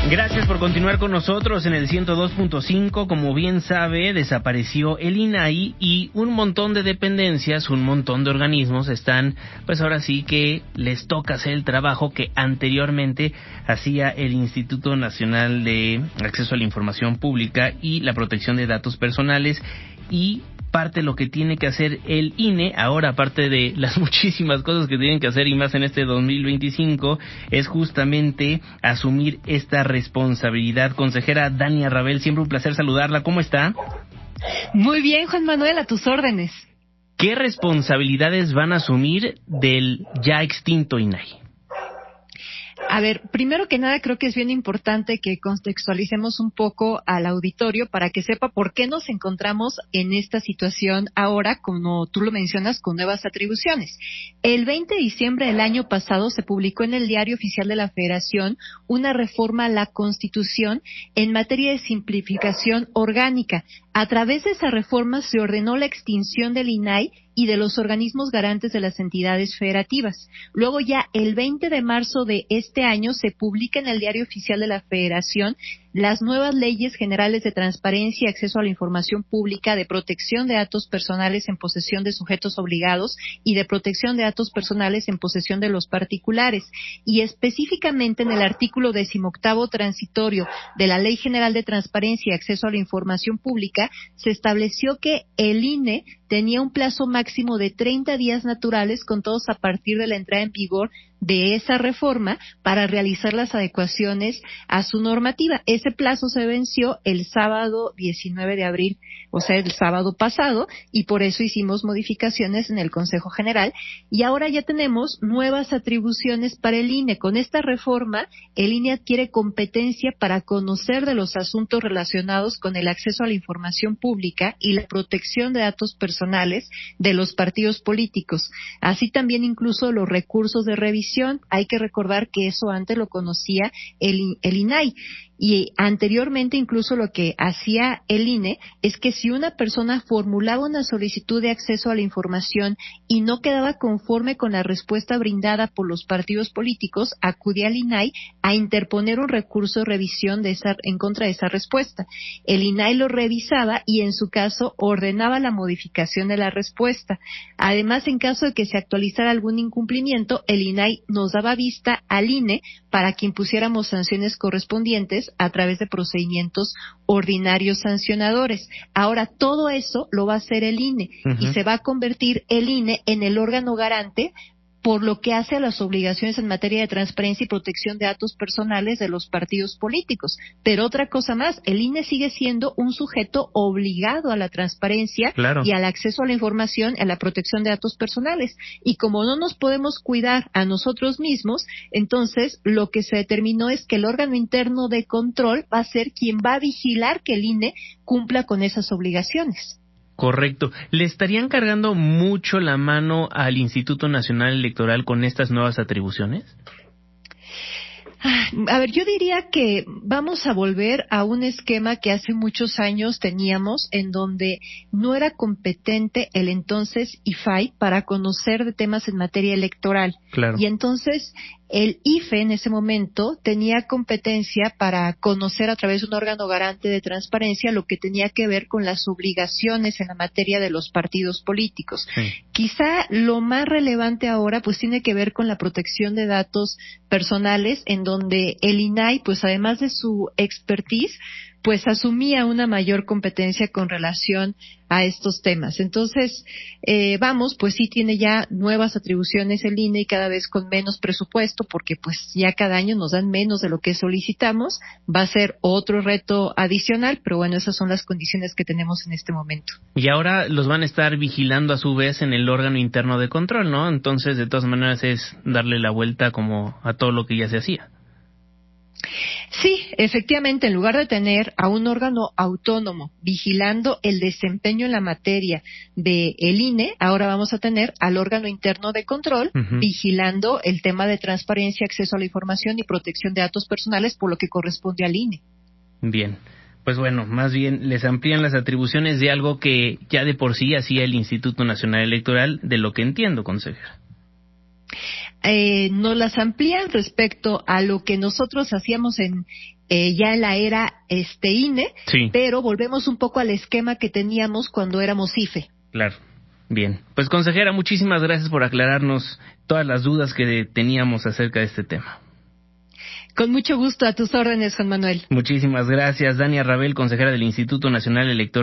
Gracias por continuar con nosotros en el 102.5. Como bien sabe, desapareció el INAI y un montón de dependencias, un montón de organismos están, pues ahora sí que les toca hacer el trabajo que anteriormente hacía el Instituto Nacional de Acceso a la Información Pública y la Protección de Datos Personales, y parte de lo que tiene que hacer el INE, ahora aparte de las muchísimas cosas que tienen que hacer y más en este 2025, es justamente asumir esta responsabilidad. Consejera Dania Rabel, siempre un placer saludarla. ¿Cómo está? Muy bien, Juan Manuel, a tus órdenes. ¿Qué responsabilidades van a asumir del ya extinto INAI? A ver, primero que nada creo que es bien importante que contextualicemos un poco al auditorio para que sepa por qué nos encontramos en esta situación ahora, como tú lo mencionas, con nuevas atribuciones. El 20 de diciembre del año pasado se publicó en el Diario Oficial de la Federación una reforma a la Constitución en materia de simplificación orgánica. A través de esa reforma se ordenó la extinción del INAI y de los organismos garantes de las entidades federativas. Luego ya el 20 de marzo de este año se publica en el Diario Oficial de la Federación las nuevas leyes generales de transparencia y acceso a la información pública, de protección de datos personales en posesión de sujetos obligados y de protección de datos personales en posesión de los particulares. Y específicamente en el artículo 18º transitorio de la Ley General de Transparencia y Acceso a la Información Pública se estableció que el INE tenía un plazo máximo de 30 días naturales contados a partir de la entrada en vigor de esa reforma para realizar las adecuaciones a su normativa. Ese plazo se venció el sábado 19 de abril, o sea, el sábado pasado, y por eso hicimos modificaciones en el Consejo General, y ahora ya tenemos nuevas atribuciones para el INE. Con esta reforma, el INE adquiere competencia para conocer de los asuntos relacionados con el acceso a la información pública y la protección de datos personales de los partidos políticos, así también incluso los recursos de revisión. Hay que recordar que eso antes lo conocía el INAI. Y anteriormente incluso lo que hacía el INE es que si una persona formulaba una solicitud de acceso a la información y no quedaba conforme con la respuesta brindada por los partidos políticos, acudía al INAI a interponer un recurso de revisión en contra de esa respuesta. El INAI lo revisaba y en su caso ordenaba la modificación de la respuesta. Además, en caso de que se actualizara algún incumplimiento, el INAI nos daba vista al INE para que impusiéramos sanciones correspondientes a través de procedimientos ordinarios sancionadores. Ahora todo eso lo va a hacer el INE y se va a convertir el INE en el órgano garante por lo que hace a las obligaciones en materia de transparencia y protección de datos personales de los partidos políticos. Pero otra cosa más, el INE sigue siendo un sujeto obligado a la transparencia, claro, y al acceso a la información, a la protección de datos personales. Y como no nos podemos cuidar a nosotros mismos, entonces lo que se determinó es que el órgano interno de control va a ser quien va a vigilar que el INE cumpla con esas obligaciones. Correcto. ¿Le estarían cargando mucho la mano al Instituto Nacional Electoral con estas nuevas atribuciones? A ver, yo diría que vamos a volver a un esquema que hace muchos años teníamos, en donde no era competente el entonces IFAI para conocer de temas en materia electoral. Claro. Y entonces el IFE en ese momento tenía competencia para conocer a través de un órgano garante de transparencia lo que tenía que ver con las obligaciones en la materia de los partidos políticos. Sí. Quizá lo más relevante ahora pues tiene que ver con la protección de datos personales, en donde el INAI, pues además de su expertise, pues asumía una mayor competencia con relación a estos temas. Entonces, pues sí tiene ya nuevas atribuciones el INE y cada vez con menos presupuesto, porque pues ya cada año nos dan menos de lo que solicitamos. Va a ser otro reto adicional, pero bueno, esas son las condiciones que tenemos en este momento. Y ahora los van a estar vigilando a su vez en el órgano interno de control, ¿no? Entonces, de todas maneras es darle la vuelta como a todo lo que ya se hacía. Sí, efectivamente, en lugar de tener a un órgano autónomo vigilando el desempeño en la materia del INE, ahora vamos a tener al órgano interno de control vigilando el tema de transparencia, acceso a la información y protección de datos personales, por lo que corresponde al INE. Bien. Pues bueno, más bien les amplían las atribuciones de algo que ya de por sí hacía el Instituto Nacional Electoral, de lo que entiendo, consejera. Nos las amplían respecto a lo que nosotros hacíamos en ya en la era INE, sí, pero volvemos un poco al esquema que teníamos cuando éramos IFE. claro. Bien, pues consejera, muchísimas gracias por aclararnos todas las dudas que teníamos acerca de este tema. Con mucho gusto, a tus órdenes, Juan Manuel. Muchísimas gracias, Dania Rabel, consejera del Instituto Nacional Electoral.